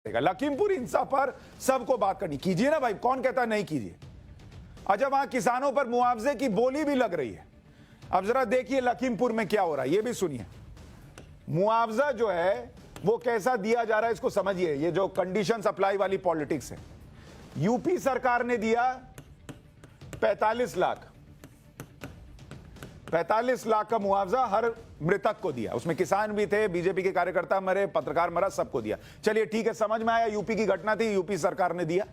लखीमपुर हिंसा पर सबको बात करनी, कीजिए ना भाई, कौन कहता नहीं कीजिए। अच्छा, वहां किसानों पर मुआवजे की बोली भी लग रही है। अब जरा देखिए लखीमपुर में क्या हो रहा है, ये भी सुनिए। मुआवजा जो है वो कैसा दिया जा रहा है, इसको समझिए। ये जो कंडीशन सप्लाई वाली पॉलिटिक्स है, यूपी सरकार ने दिया 45 लाख, 45 लाख का मुआवजा हर मृतक को दिया। उसमें किसान भी थे, बीजेपी के कार्यकर्ता मरे, पत्रकार मरा, सबको दिया। चलिए ठीक है, समझ में आया, यूपी की घटना थी, यूपी सरकार ने दिया।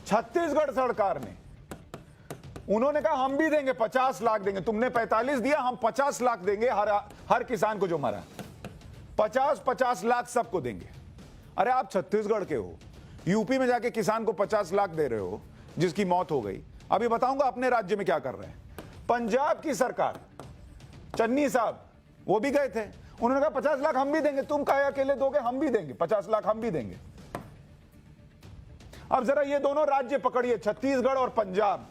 छत्तीसगढ़ सरकार ने, उन्होंने कहा हम भी देंगे, 50 लाख देंगे। तुमने 45 दिया, हम 50 लाख देंगे हर किसान को जो मरा। 50 लाख सबको देंगे। अरे आप छत्तीसगढ़ के हो, यूपी में जाके किसान को 50 लाख दे रहे हो जिसकी मौत हो गई। अभी बताऊंगा अपने राज्य में क्या कर रहे हैं। पंजाब की सरकार, चन्नी साहब वो भी गए थे, उन्होंने कहा 50 लाख हम भी देंगे। तुम काहे अकेले दोगे, हम भी देंगे, 50 लाख हम भी देंगे। अब जरा ये दोनों राज्य पकड़िए, छत्तीसगढ़ और पंजाब।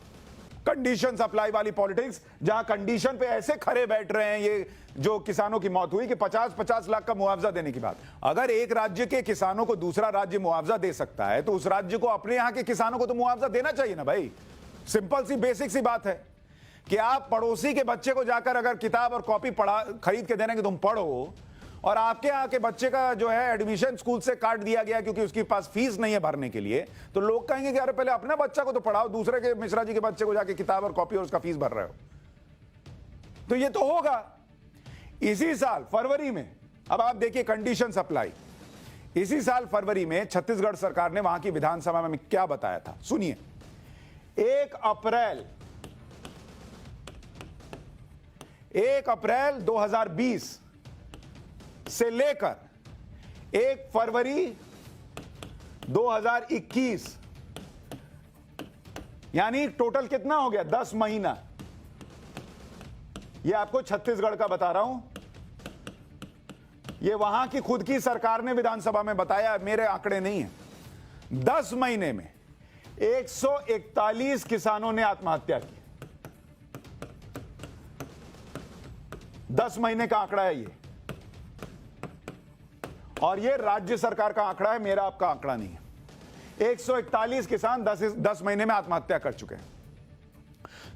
कंडीशन सप्लाई वाली पॉलिटिक्स, जहां कंडीशन पे ऐसे खड़े बैठ रहे हैं ये जो किसानों की मौत हुई कि 50-50 लाख का मुआवजा देने की बात। अगर एक राज्य के किसानों को दूसरा राज्य मुआवजा दे सकता है तो उस राज्य को अपने यहां के किसानों को तो मुआवजा देना चाहिए ना भाई। सिंपल सी बेसिक सी बात है कि आप पड़ोसी के बच्चे को जाकर अगर किताब और कॉपी खरीद के देने कि तुम पढ़ो, और आपके यहाँ के बच्चे का जो है एडमिशन स्कूल से काट दिया गया क्योंकि उसके पास फीस नहीं है भरने के लिए, तो लोग कहेंगे कि अरे पहले अपने बच्चा को तो पढ़ाओ, दूसरे के मिश्रा जी के बच्चे को जाके किताब और कॉपी और उसका फीस भर रहे हो। तो ये तो होगा। इसी साल फरवरी में, अब आप देखिए कंडीशन सप्लाई, इसी साल फरवरी में छत्तीसगढ़ सरकार ने वहां की विधानसभा में क्या बताया था, सुनिए। 1 अप्रैल 2020 से लेकर 1 फरवरी 2021, यानी टोटल कितना हो गया, 10 महीना। ये आपको छत्तीसगढ़ का बता रहा हूं, ये वहां की खुद की सरकार ने विधानसभा में बताया, मेरे आंकड़े नहीं है। 10 महीने में 141 किसानों ने आत्महत्या की। 10 महीने का आंकड़ा है ये, और ये राज्य सरकार का आंकड़ा है, मेरा आपका आंकड़ा नहीं है। 141 किसान 10 महीने में आत्महत्या कर चुके हैं।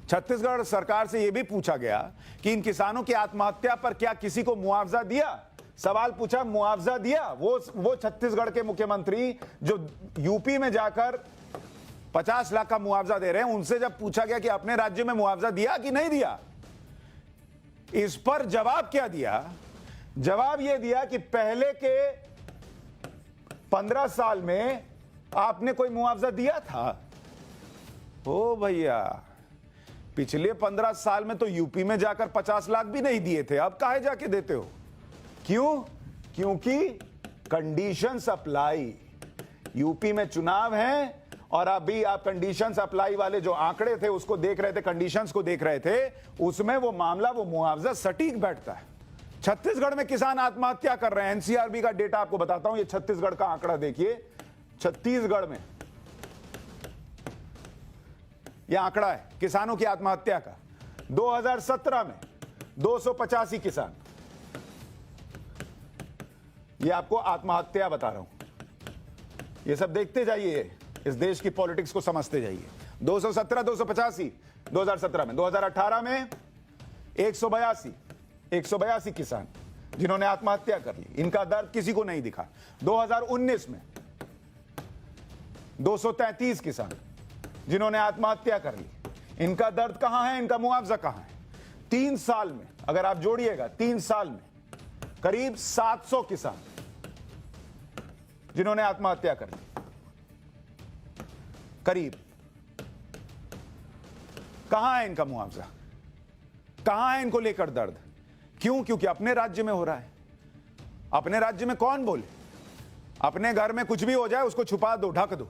छत्तीसगढ़ सरकार से यह भी पूछा गया कि इन किसानों की आत्महत्या पर क्या किसी को मुआवजा दिया। सवाल पूछा, मुआवजा दिया? वो छत्तीसगढ़ के मुख्यमंत्री जो यूपी में जाकर 50 लाख का मुआवजा दे रहे हैं, उनसे जब पूछा गया कि अपने राज्य में मुआवजा दिया कि नहीं दिया, इस पर जवाब क्या दिया? जवाब यह दिया कि पहले के 15 साल में आपने कोई मुआवजा दिया था? ओ भैया, पिछले 15 साल में तो यूपी में जाकर 50 लाख भी नहीं दिए थे, अब काहे जाके देते हो? क्यों? क्योंकि कंडीशन सप्लाई, यूपी में चुनाव है और अभी आप कंडीशन सप्लाई वाले जो आंकड़े थे उसको देख रहे थे, कंडीशंस को देख रहे थे, उसमें वो मामला, वो मुआवजा सटीक बैठता है। छत्तीसगढ़ में किसान आत्महत्या कर रहे हैं। एनसीआरबी का डेटा आपको बताता हूं, ये छत्तीसगढ़ का आंकड़ा देखिए। छत्तीसगढ़ में ये आंकड़ा है किसानों की आत्महत्या का। 2017 में 285 किसान, ये आपको आत्महत्या बता रहा हूं। ये सब देखते जाइए, इस देश की पॉलिटिक्स को समझते जाइए। 217, 285 2017 में, 2018 में 182 किसान जिन्होंने आत्महत्या कर ली, इनका दर्द किसी को नहीं दिखा। 2019 में 233 किसान जिन्होंने आत्महत्या कर ली, इनका दर्द कहां है, इनका मुआवजा कहां है? 3 साल में अगर आप जोड़िएगा, 3 साल में करीब 700 किसान जिन्होंने आत्महत्या कर ली, करीब। कहां है इनका मुआवजा? कहां है इनको लेकर दर्द? क्यों? क्योंकि अपने राज्य में हो रहा है। अपने राज्य में कौन बोले? अपने घर में कुछ भी हो जाए उसको छुपा दो, ढक दो।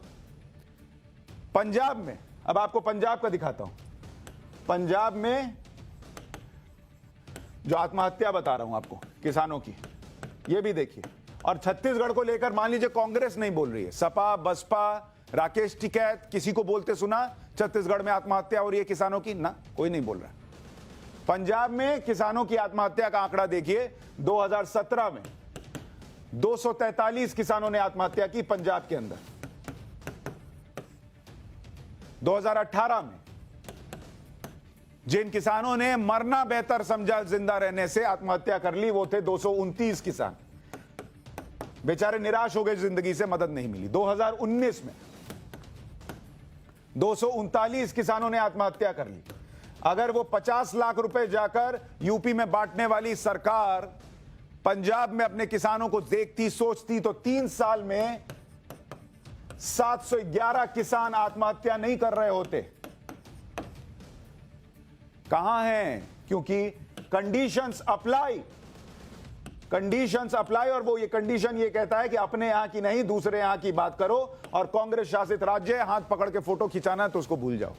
पंजाब में, अब आपको पंजाब का दिखाता हूं। पंजाब में जो आत्महत्या बता रहा हूं आपको किसानों की, ये भी देखिए। और छत्तीसगढ़ को लेकर मान लीजिए कांग्रेस नहीं बोल रही है, सपा, बसपा, राकेश टिकैत, किसी को बोलते सुना छत्तीसगढ़ में आत्महत्या हो रही है किसानों की? ना, कोई नहीं बोल रहा। पंजाब में किसानों की आत्महत्या का आंकड़ा देखिए। 2017 में 243 किसानों ने आत्महत्या की पंजाब के अंदर। 2018 में जिन किसानों ने मरना बेहतर समझा जिंदा रहने से आत्महत्या कर ली, वो थे 229 किसान। बेचारे निराश हो गए, जिंदगी से मदद नहीं मिली। 2019 में 239 किसानों ने आत्महत्या कर ली। अगर वो 50 लाख रुपए जाकर यूपी में बांटने वाली सरकार पंजाब में अपने किसानों को देखती, सोचती, तो 3 साल में 711 किसान आत्महत्या नहीं कर रहे होते। कहां हैं? क्योंकि कंडीशंस अप्लाई, और वो ये कंडीशन ये कहता है कि अपने यहां की नहीं, दूसरे यहां की बात करो, और कांग्रेस शासित राज्य हाथ पकड़ के फोटो खिंचाना है तो उसको भूल जाओ।